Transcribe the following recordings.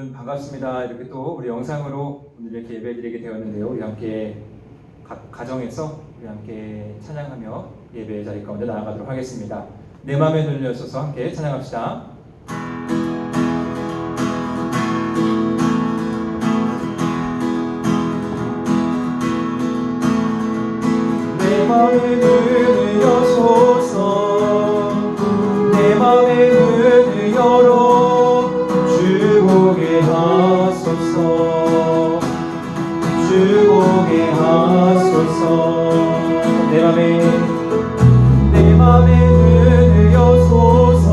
여러분 반갑습니다. 이렇게 또 우리 영상으로 오늘 이렇게 예배드리게 되었는데요. 우리 함께 각 가정에서 우리 함께 찬양하며 예배 자리 가운데 나아가도록 하겠습니다. 내 맘에 눌려서서 함께 찬양합시다. 내 맘에 눌려소서 내 맘에 눈을 열어 주보게 하소서 주보게 하소서 내 맘에 눈을 여소서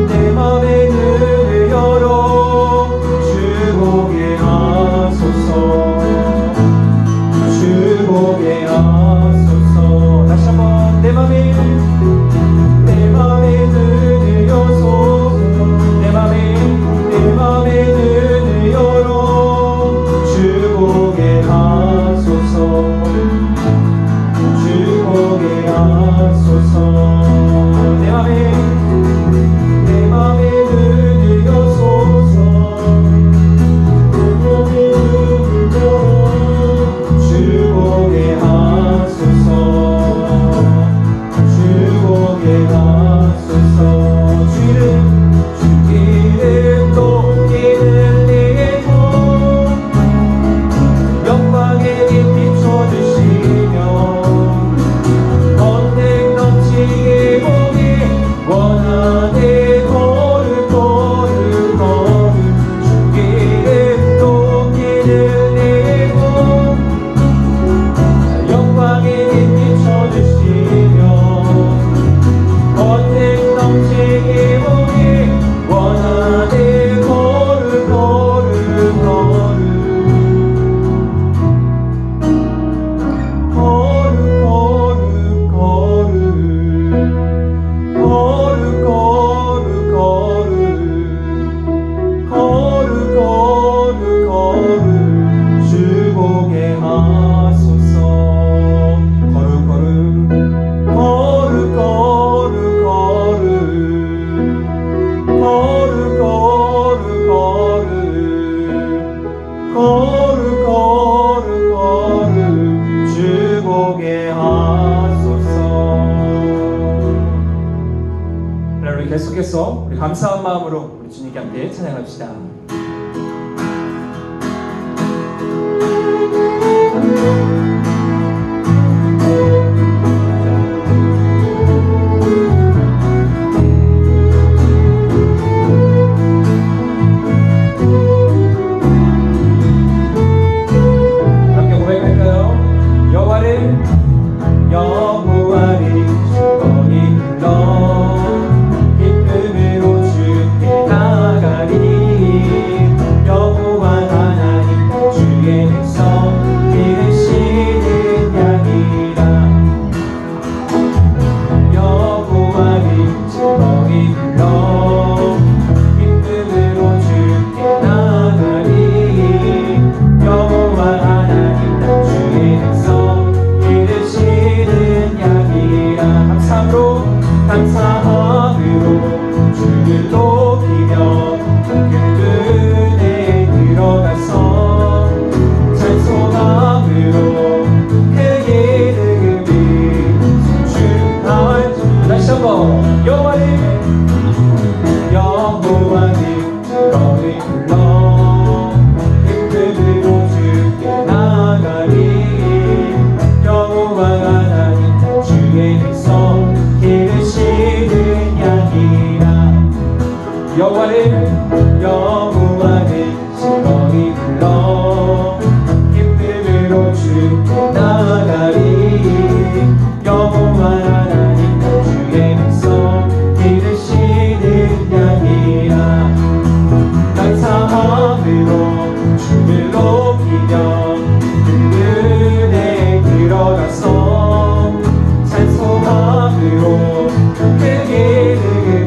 내 맘에 눈을 열어 주보게 하소서 주보게 하소서 다시 한번 내 맘에 눈을 여소서 내 맘에 눈을 열어 주보게 하소서 주보게 하소서 내 맘에 눈을 여소서 주보게 하소서 주보게 하소서 주 이름 높이는 내고 영광의 빛 비춰주시며 언능 넘치게 보기 원하네 거룩 거룩 거룩 주 이름 높이는 내고 영광의 빛 비춰주시며 언능 넘치게 보기 원하네 거룩 거룩 거룩 주보게 하소서 거룩 주보게 하소서. 우리 계속해서 우리 감사한 마음으로 우리 주님께 함께 찬양합시다. 함께 고백할까요? 여호와를 즐거이 불러 기쁨으로 주께 나가리니 여호와 하나님 주의 백성 기르시는 양이라 여호와를 즐거이 불러 기쁨으로 주께 나가리니 여호와 하나님 주의 백성 기르시는 양이라 감사함으로 주를 높이며 그 뜰에 들어가서 찬송함으로 그 이름을 순주할 다시 한번 여호와를 너를 불러 기쁨으로 주께 나가리 여호와 하나님 주의 백성 기르시는 양이라 여호와를 즐거이 불러 기쁨으로 주께 나가리 여호와 하나님 주의 백성 기르시는 양이라 감사함으로 주를 높이며 그 은혜에 들어가서 찬송함으로 그 이름을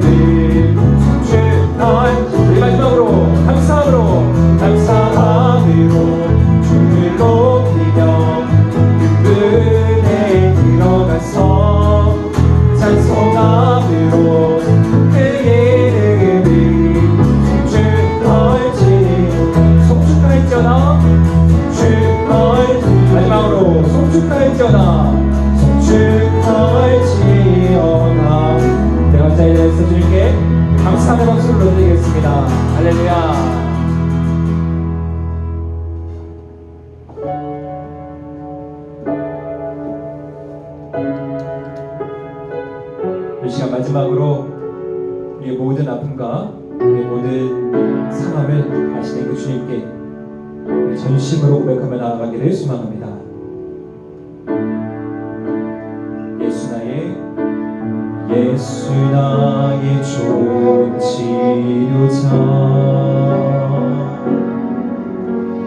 우리 마지막으로 감사함으로 성축할지어다 성축할지어다. 네, 감사의 자리에서 주님께 감사하는 박수를 올려드리겠습니다. 할렐루야. 이 시간 마지막으로 우리의 모든 아픔과 우리의 모든 상함을 아시는 그 주님께 전심으로 고백하며 나아가기를 소망합니다. 예수 나의 좋은 치료자,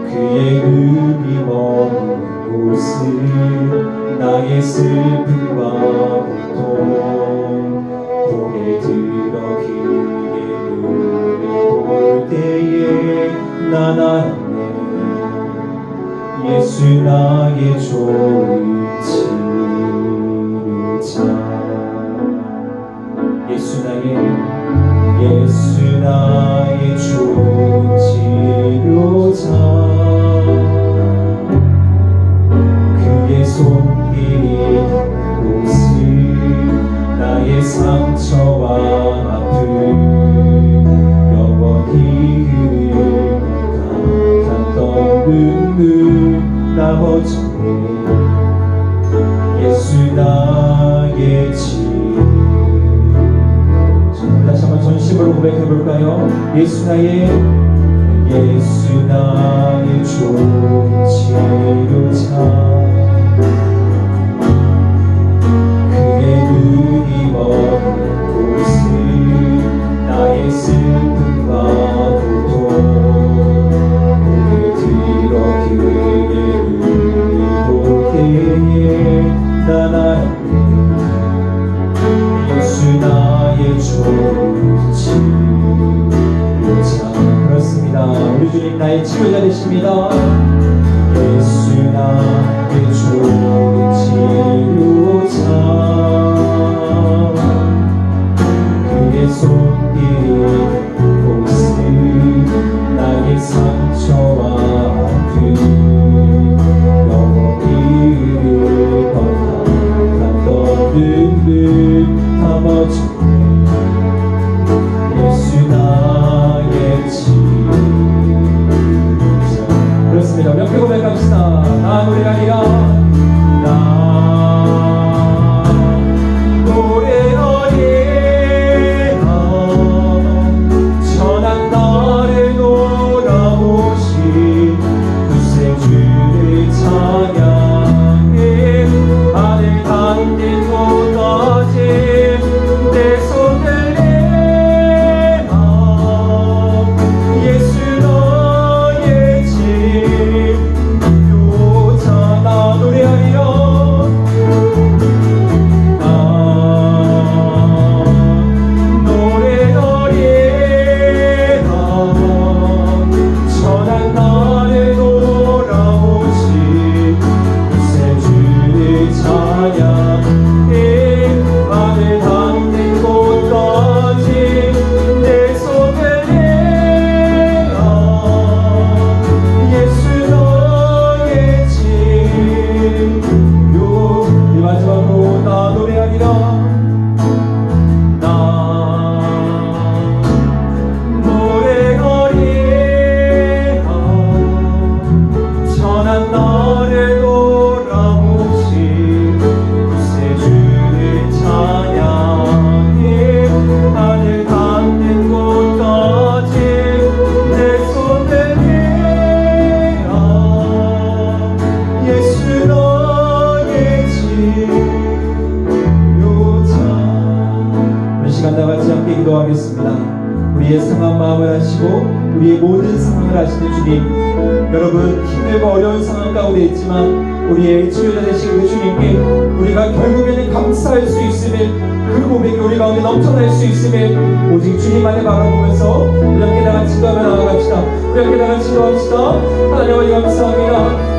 그의 의미 머무는 곳을 나의 슬픔과 고통 고개 들어 그의 눈을 볼 때에 난 알았네. 예수 나의 좋은 치료자. 예수 나의 좋은 치료자, 그의 손길이 곳을 나의 상처와 아픔 영원히 흐를 것 같았던 눈물 다 벗어내. 예수 나의 치료자. 다시 한번 전심으로 고백해볼까요? 예수 나의 좋은 치료자, 그의 눈이 머무는 곳을 나의 슬픔과 고통 고개 들어 그의 눈을 볼 때에 난 알았네. 예수 나의 좋은 치료자. 그렇습니다. 우리 주님 나의 치료자 되십니다. 예수 나의 좋은 치료자, 그의 손길이 곳을 나의 상처와 아픔 영원히 흐를 것 같았던 눈물 다 멈추네. 예수 나의 치료자. 그렇습니다. 함께 고백합시다. 나 노래하리라. 나 노래하리라. 전한 나를 돌아오신 구세주를 찬양해. 하늘 닿는 곳까지 내 손을 내놔. 예수 너의 치료자. 나 노래하리라. 나 노래하리라. 전한 나를 돌아오신 구세주를 찬양해. 하늘 닿는 곳까지 내 손을 내놔. 예수 너의 치료. 이 마지막으로 나 노래하리라. 나 노래하리라. 전한 나를 돌아오신 구세주를 찬양해. 하늘 닿는 곳까지 내 손을 내놔. 예수 너의 치료자. 이 시간 다 같이 함께 기도하겠습니다. 우리의 상한 마음을 아시고 우리의 모든 상황을 아시는 주님, 여러분 힘들고 어려운 상황 가운데 있지만 우리의 치료자 되신 그 주님께 우리가 결국에는 감사할 수 있음을, 그 고백이 우리 가운데 넘쳐날 수 있음을 오직 주님만을 바라보면서 우리 함께 다 같이 기도하며 나아갑시다. 우리 함께 다 같이 기도합시다. 하나님 아버지 감사합니다.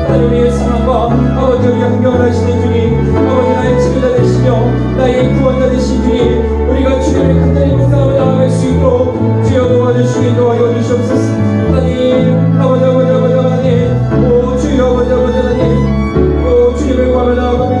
하나님 우리의 상황과 아버지 우리가 흥경을 하시는 주님, 아버지 나의 치료자 되시며 나의 구원자 되신 주님, 우리가 주님을 간단히 묵상하며 나아갈 수 있도록 주여 도와주시기 도와여 주시옵소서. 하나님 아버지 하나님, 오 주여 아버지 하나님, 오 주님을 구하며 나아갑니다.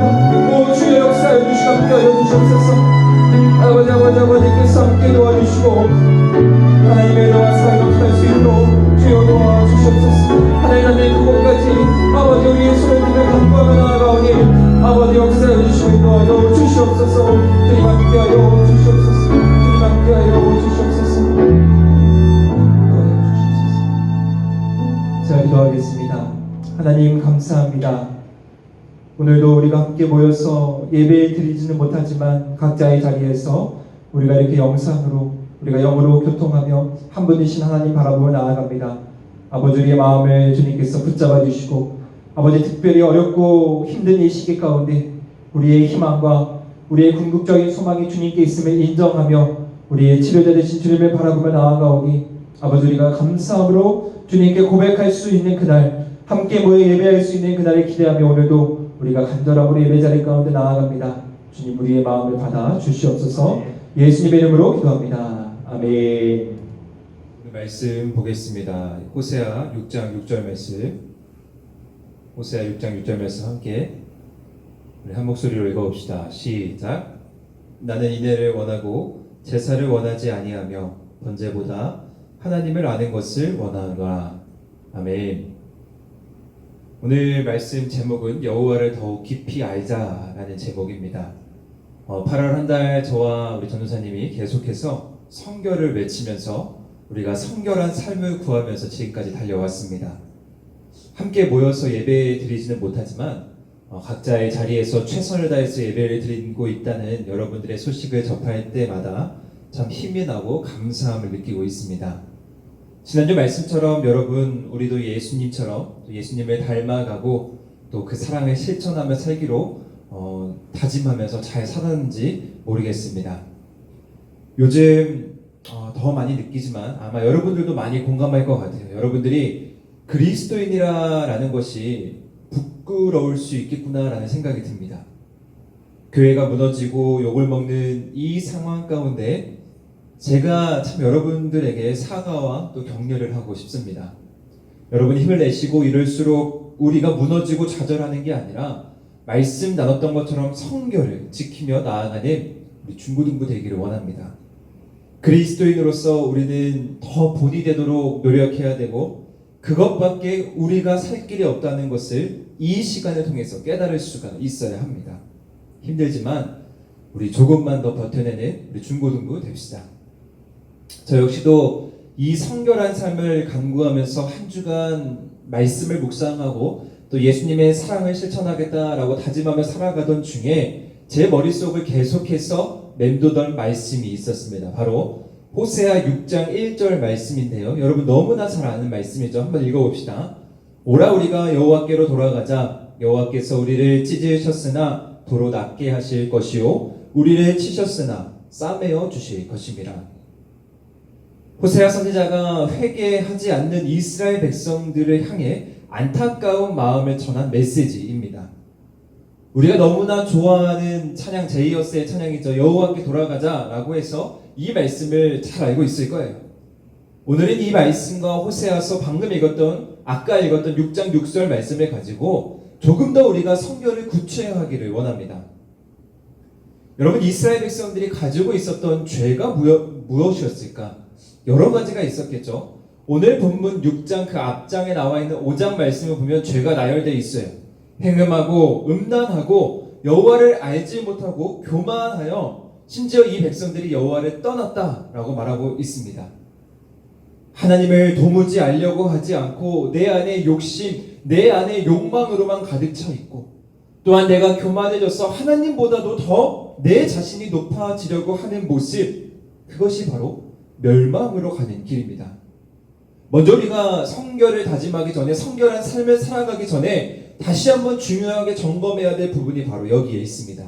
주시옵소서. 주님 함께하여 주시옵소서. 주님 함께하여 주시옵소서. 자, 기도하겠습니다. 하나님 감사합니다. 오늘도 우리가 함께 모여서 예배 드리지는 못하지만 각자의 자리에서 우리가 이렇게 영상으로 우리가 영으로 교통하며 한 분이신 하나님 바라보며 나아갑니다. 아버지, 우리의 마음을 주님께서 붙잡아 주시고 아버지, 특별히 어렵고 힘든 이 시기 가운데 우리의 희망과 우리의 궁극적인 소망이 주님께 있음을 인정하며 우리의 치료자 되신 주님을 바라보며 나아가오니 아버지, 우리가 감사함으로 주님께 고백할 수 있는 그날, 함께 모여 예배할 수 있는 그날을 기대하며 오늘도 우리가 간절함으로 예배 자리 가운데 나아갑니다. 주님, 우리의 마음을 받아 주시옵소서. 예수님의 이름으로 기도합니다. 아멘. 말씀 보겠습니다. 호세아 6장 6절 말씀. 호세아 6장 6절 말씀 함께 우리 한 목소리로 읽어봅시다. 시작. 나는 인애를 원하고 제사를 원하지 아니하며 번제보다 하나님을 아는 것을 원하노라. 아멘. 오늘 말씀 제목은 여호와를 더욱 깊이 알자라는 제목입니다. 8월 한 달 저와 우리 전도사님이 계속해서 성결을 외치면서 우리가 성결한 삶을 구하면서 지금까지 달려왔습니다. 함께 모여서 예배 드리지는 못하지만 각자의 자리에서 최선을 다해서 예배를 드리고 있다는 여러분들의 소식을 접할 때마다 참 힘이 나고 감사함을 느끼고 있습니다. 지난주 말씀처럼 여러분, 우리도 예수님처럼 예수님을 닮아가고 또 그 사랑을 실천하며 살기로 다짐하면서 잘 살았는지 모르겠습니다. 요즘 더 많이 느끼지만 아마 여러분들도 많이 공감할 것 같아요. 여러분들이 그리스도인이라는 것이 부끄러울 수 있겠구나라는 생각이 듭니다. 교회가 무너지고 욕을 먹는 이 상황 가운데 제가 참 여러분들에게 사과와 또 격려를 하고 싶습니다. 여러분이 힘을 내시고 이럴수록 우리가 무너지고 좌절하는 게 아니라 말씀 나눴던 것처럼 성결을 지키며 나아가는 우리 중고등부 되기를 원합니다. 그리스도인으로서 우리는 더 본이 되도록 노력해야 되고 그것밖에 우리가 살 길이 없다는 것을 이 시간을 통해서 깨달을 수가 있어야 합니다. 힘들지만 우리 조금만 더 버텨내는 우리 중고등부 됩시다. 저 역시도 이 성결한 삶을 간구하면서 한 주간 말씀을 묵상하고 또 예수님의 사랑을 실천하겠다라고 다짐하며 살아가던 중에 제 머릿속을 계속해서 맴도던 말씀이 있었습니다. 바로 호세아 6장 1절 말씀인데요. 여러분 너무나 잘 아는 말씀이죠. 한번 읽어봅시다. 오라 우리가 여호와께로 돌아가자. 여호와께서 우리를 찢으셨으나 도로 낫게 하실 것이요 우리를 치셨으나 싸매어 주실 것입니다. 호세아 선지자가 회개하지 않는 이스라엘 백성들을 향해 안타까운 마음을 전한 메시지입니다. 우리가 너무나 좋아하는 찬양 제이어스의 찬양이죠. 여호와께 돌아가자라고 해서 이 말씀을 잘 알고 있을 거예요. 오늘은 이 말씀과 호세아서 방금 읽었던 아까 읽었던 6장 6절 말씀을 가지고 조금 더 우리가 성결을 구체화하기를 원합니다. 여러분, 이스라엘 백성들이 가지고 있었던 죄가 무엇이었을까? 여러 가지가 있었겠죠. 오늘 본문 6장 그 앞장에 나와 있는 5장 말씀을 보면 죄가 나열되어 있어요. 행음하고 음란하고 여호와를 알지 못하고 교만하여 심지어 이 백성들이 여호와를 떠났다라고 말하고 있습니다. 하나님을 도무지 알려고 하지 않고 내 안에 욕심, 내 안에 욕망으로만 가득 차 있고 또한 내가 교만해져서 하나님보다도 더 내 자신이 높아지려고 하는 모습, 그것이 바로 멸망으로 가는 길입니다. 먼저 우리가 성결을 다짐하기 전에, 성결한 삶을 살아가기 전에 다시 한번 중요하게 점검해야 될 부분이 바로 여기에 있습니다.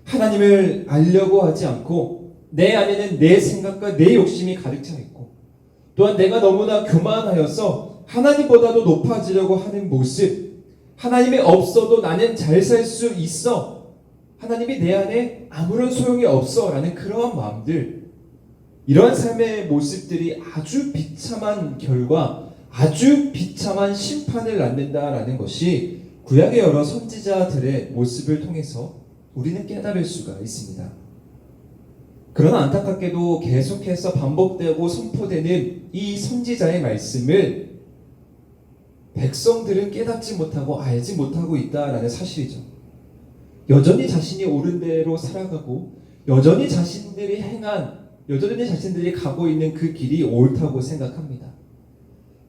하나님을 알려고 하지 않고 내 안에는 내 생각과 내 욕심이 가득 차 있고 또한 내가 너무나 교만하여서 하나님보다도 높아지려고 하는 모습, 하나님이 없어도 나는 잘 살 수 있어, 하나님이 내 안에 아무런 소용이 없어 라는 그러한 마음들, 이러한 삶의 모습들이 아주 비참한 결과, 아주 비참한 심판을 낳는다라는 것이 구약의 여러 선지자들의 모습을 통해서 우리는 깨달을 수가 있습니다. 그러나 안타깝게도 계속해서 반복되고 선포되는 이 선지자의 말씀을 백성들은 깨닫지 못하고 알지 못하고 있다라는 사실이죠. 여전히 자신이 옳은 대로 살아가고 여전히 자신들이 가고 있는 그 길이 옳다고 생각합니다.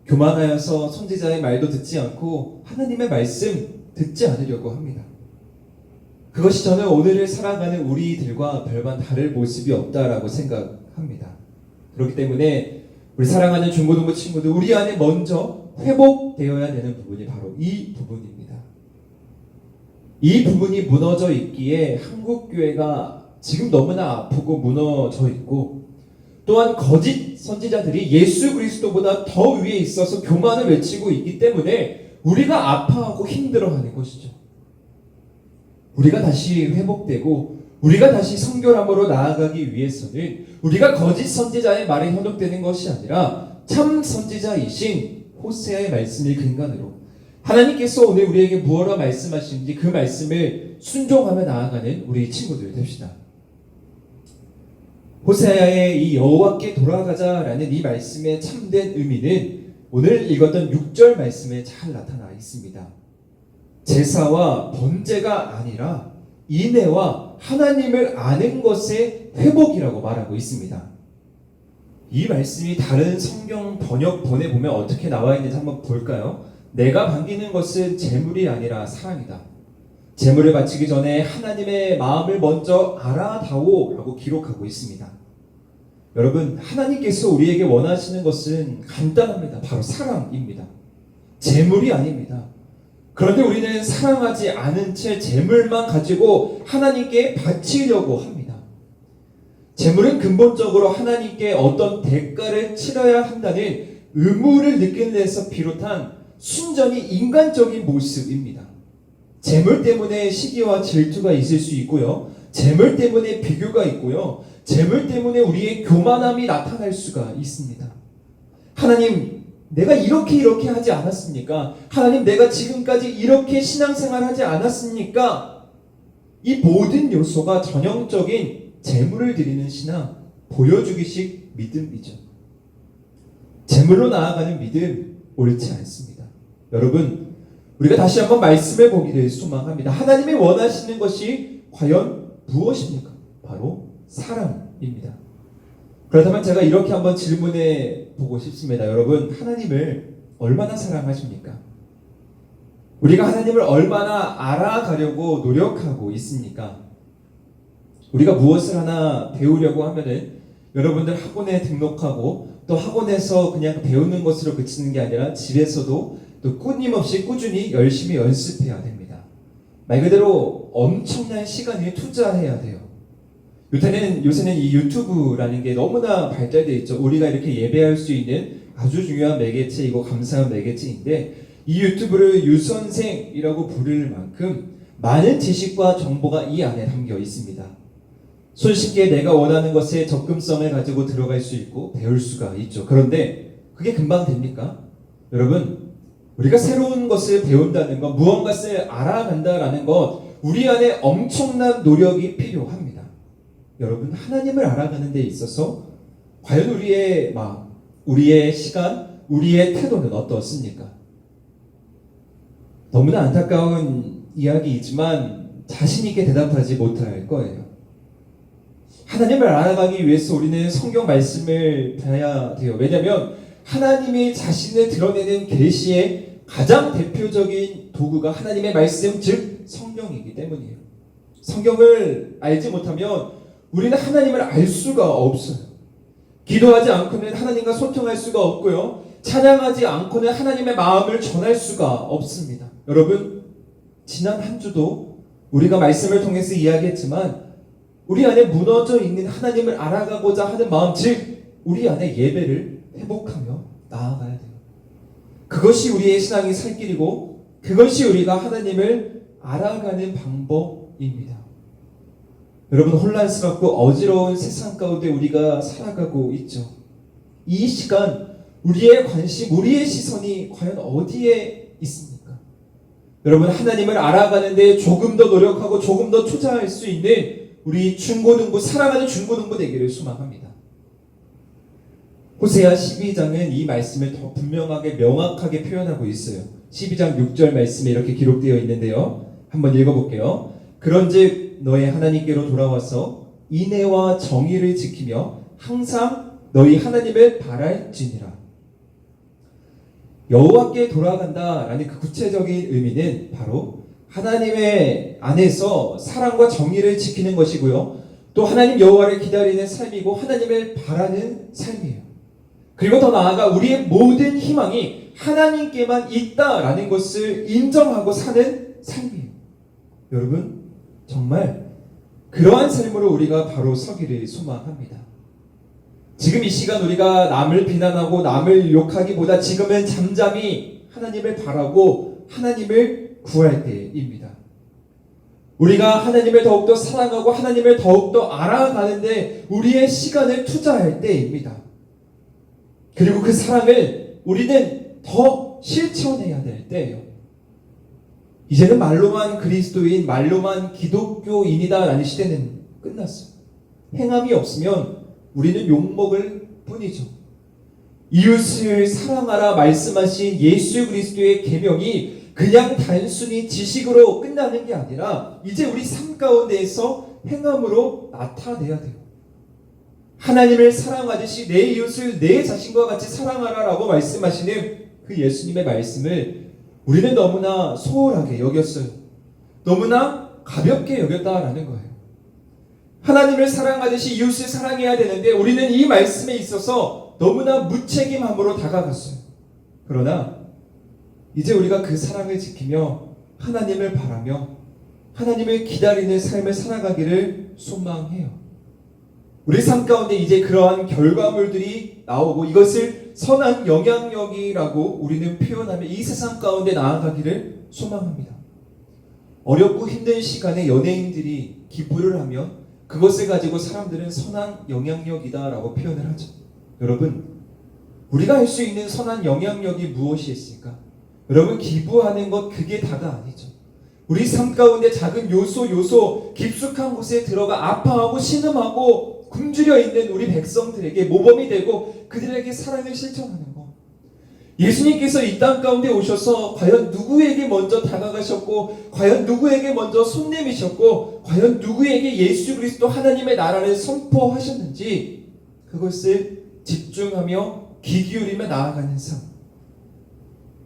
교만하여서 선지자의 말도 듣지 않고 하나님의 말씀 듣지 않으려고 합니다. 그것이 저는 오늘을 살아가는 우리들과 별반 다를 모습이 없다라고 생각합니다. 그렇기 때문에 우리 사랑하는 중고등부 친구들, 우리 안에 먼저 회복되어야 되는 부분이 바로 이 부분입니다. 이 부분이 무너져 있기에 한국교회가 지금 너무나 아프고 무너져 있고, 또한 거짓 선지자들이 예수 그리스도보다 더 위에 있어서 교만을 외치고 있기 때문에 우리가 아파하고 힘들어하는 것이죠. 우리가 다시 회복되고 우리가 다시 성결함으로 나아가기 위해서는 우리가 거짓 선지자의 말에 현혹되는 것이 아니라 참 선지자이신 호세아의 말씀을 근간으로 하나님께서 오늘 우리에게 무엇라 말씀하시는지 그 말씀을 순종하며 나아가는 우리 친구들 됩시다. 호세아의 이 여호와께 돌아가자라는 이 말씀의 참된 의미는 오늘 읽었던 6절 말씀에 잘 나타나 있습니다. 제사와 번제가 아니라 인애와 하나님을 아는 것의 회복이라고 말하고 있습니다. 이 말씀이 다른 성경 번역본에 보면 어떻게 나와 있는지 한번 볼까요? 내가 반기는 것은 재물이 아니라 사랑이다. 재물을 바치기 전에 하나님의 마음을 먼저 알아다오 라고 기록하고 있습니다. 여러분, 하나님께서 우리에게 원하시는 것은 간단합니다. 바로 사랑입니다. 재물이 아닙니다. 그런데 우리는 사랑하지 않은 채 재물만 가지고 하나님께 바치려고 합니다. 재물은 근본적으로 하나님께 어떤 대가를 치러야 한다는 의무를 느끼는 데서 비롯한 순전히 인간적인 모습입니다. 재물 때문에 시기와 질투가 있을 수 있고요. 재물 때문에 비교가 있고요. 재물 때문에 우리의 교만함이 나타날 수가 있습니다. 하나님, 내가 이렇게 하지 않았습니까? 하나님, 내가 지금까지 이렇게 신앙생활 하지 않았습니까? 이 모든 요소가 전형적인 재물을 드리는 신앙, 보여주기식 믿음이죠. 재물로 나아가는 믿음 옳지 않습니다. 여러분, 우리가 다시 한번 말씀을 보기를 소망합니다. 하나님이 원하시는 것이 과연 무엇입니까? 바로 사랑입니다. 그렇다면 제가 이렇게 한번 질문해 보고 싶습니다. 여러분, 하나님을 얼마나 사랑하십니까? 우리가 하나님을 얼마나 알아가려고 노력하고 있습니까? 우리가 무엇을 하나 배우려고 하면은 여러분들 학원에 등록하고 또 학원에서 그냥 배우는 것으로 그치는 게 아니라 집에서도 또 끊임없이 꾸준히 열심히 연습해야 됩니다. 말 그대로 엄청난 시간을 투자해야 돼요. 요새는 이 유튜브라는 게 너무나 발달되어 있죠. 우리가 이렇게 예배할 수 있는 아주 중요한 매개체이고 감사한 매개체인데, 이 유튜브를 유선생이라고 부를 만큼 많은 지식과 정보가 이 안에 담겨 있습니다. 손쉽게 내가 원하는 것에 접근성을 가지고 들어갈 수 있고 배울 수가 있죠. 그런데 그게 금방 됩니까? 여러분, 우리가 새로운 것을 배운다는 것, 무언가를 알아간다라는 것, 우리 안에 엄청난 노력이 필요합니다. 여러분, 하나님을 알아가는 데 있어서 과연 우리의 마음, 우리의 시간, 우리의 태도는 어떻습니까? 너무나 안타까운 이야기이지만 자신 있게 대답하지 못할 거예요. 하나님을 알아가기 위해서 우리는 성경 말씀을 봐야 돼요. 왜냐하면 하나님이 자신을 드러내는 계시의 가장 대표적인 도구가 하나님의 말씀, 즉 성경이기 때문이에요. 성경을 알지 못하면 우리는 하나님을 알 수가 없어요. 기도하지 않고는 하나님과 소통할 수가 없고요. 찬양하지 않고는 하나님의 마음을 전할 수가 없습니다. 여러분, 지난 한 주도 우리가 말씀을 통해서 이야기했지만 우리 안에 무너져 있는 하나님을 알아가고자 하는 마음, 즉 우리 안에 예배를 회복하며 나아가야 돼요. 그것이 우리의 신앙의 살 길이고 그것이 우리가 하나님을 알아가는 방법입니다. 여러분, 혼란스럽고 어지러운 세상 가운데 우리가 살아가고 있죠. 이 시간 우리의 관심, 우리의 시선이 과연 어디에 있습니까? 여러분, 하나님을 알아가는 데 조금 더 노력하고 조금 더 투자할 수 있는 우리 중고등부, 사랑하는 중고등부 되기를 소망합니다. 호세아 12장은 이 말씀을 더 분명하게 명확하게 표현하고 있어요. 12장 6절 말씀에 이렇게 기록되어 있는데요. 한번 읽어볼게요. 그런즉 너의 하나님께로 돌아와서 인애와 정의를 지키며 항상 너희 하나님을 바랄지니라. 여호와께 돌아간다라는 그 구체적인 의미는 바로 하나님의 안에서 사랑과 정의를 지키는 것이고요. 또 하나님 여호와를 기다리는 삶이고 하나님을 바라는 삶이에요. 그리고 더 나아가 우리의 모든 희망이 하나님께만 있다라는 것을 인정하고 사는 삶이에요. 여러분, 정말 그러한 삶으로 우리가 바로 서기를 소망합니다. 지금 이 시간 우리가 남을 비난하고 남을 욕하기보다 지금은 잠잠히 하나님을 바라고 하나님을 구할 때입니다. 우리가 하나님을 더욱더 사랑하고 하나님을 더욱더 알아가는데 우리의 시간을 투자할 때입니다. 그리고 그 사랑을 우리는 더 실천해야 될 때예요. 이제는 말로만 그리스도인, 말로만 기독교인이다라는 시대는 끝났어요. 행함이 없으면 우리는 욕먹을 뿐이죠. 이웃을 사랑하라 말씀하신 예수 그리스도의 계명이 그냥 단순히 지식으로 끝나는 게 아니라 이제 우리 삶 가운데에서 행함으로 나타내야 돼요. 하나님을 사랑하듯이 내 이웃을 내 자신과 같이 사랑하라라고 말씀하시는 그 예수님의 말씀을 우리는 너무나 소홀하게 여겼어요. 너무나 가볍게 여겼다라는 거예요. 하나님을 사랑하듯이 이웃을 사랑해야 되는데 우리는 이 말씀에 있어서 너무나 무책임함으로 다가갔어요. 그러나 이제 우리가 그 사랑을 지키며 하나님을 바라며 하나님을 기다리는 삶을 살아가기를 소망해요. 우리 삶 가운데 이제 그러한 결과물들이 나오고 이것을 선한 영향력이라고 우리는 표현하며 이 세상 가운데 나아가기를 소망합니다. 어렵고 힘든 시간에 연예인들이 기부를 하면 그것을 가지고 사람들은 선한 영향력이다라고 표현을 하죠. 여러분, 우리가 할 수 있는 선한 영향력이 무엇이 있을까? 여러분, 기부하는 것 그게 다가 아니죠. 우리 삶 가운데 작은 요소 깊숙한 곳에 들어가 아파하고 신음하고 굶주려 있는 우리 백성들에게 모범이 되고 그들에게 사랑을 실천하는 것. 예수님께서 이 땅 가운데 오셔서 과연 누구에게 먼저 다가가셨고 과연 누구에게 먼저 손 내미셨고 과연 누구에게 예수 그리스도 하나님의 나라를 선포하셨는지 그것을 집중하며 귀 기울이며 나아가는 삶.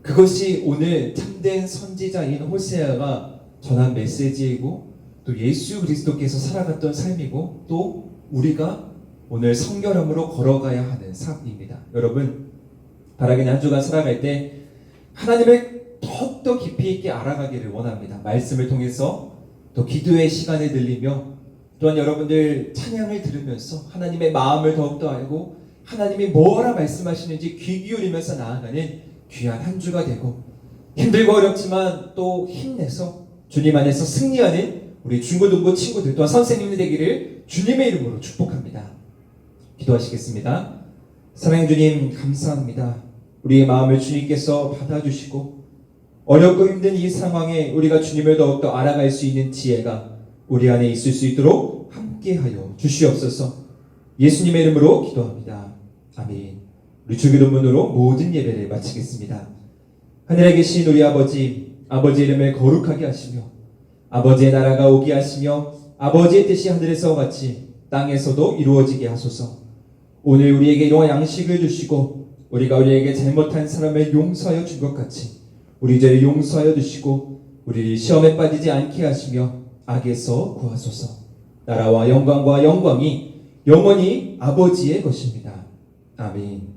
그것이 오늘 참된 선지자인 호세아가 전한 메시지이고 또 예수 그리스도께서 살아갔던 삶이고 또 우리가 오늘 성결함으로 걸어가야 하는 삶입니다. 여러분, 바라기는 한 주간 살아갈 때 하나님을 더욱더 깊이 있게 알아가기를 원합니다. 말씀을 통해서 또 기도의 시간을 늘리며 또한 여러분들 찬양을 들으면서 하나님의 마음을 더욱더 알고 하나님이 뭐라 말씀하시는지 귀 기울이면서 나아가는 귀한 한 주가 되고 힘들고 어렵지만 또 힘내서 주님 안에서 승리하는 우리 중고등부 친구들 또한 선생님이 되기를 주님의 이름으로 축복합니다. 기도하시겠습니다. 사랑해 주님 감사합니다. 우리의 마음을 주님께서 받아주시고 어렵고 힘든 이 상황에 우리가 주님을 더욱더 알아갈 수 있는 지혜가 우리 안에 있을 수 있도록 함께하여 주시옵소서. 예수님의 이름으로 기도합니다. 아멘. 우리 주기도문으로 모든 예배를 마치겠습니다. 하늘에 계신 우리 아버지, 아버지의 이름을 거룩하게 하시며 아버지의 나라가 오게 하시며 아버지의 뜻이 하늘에서 같이 땅에서도 이루어지게 하소서. 오늘 우리에게 이러한 양식을 주시고 우리가 우리에게 잘못한 사람을 용서하여 준 것 같이 우리 죄를 용서하여 주시고 우리를 시험에 빠지지 않게 하시며 악에서 구하소서. 나라와 영광과 영광이 영원히 아버지의 것입니다. 아멘.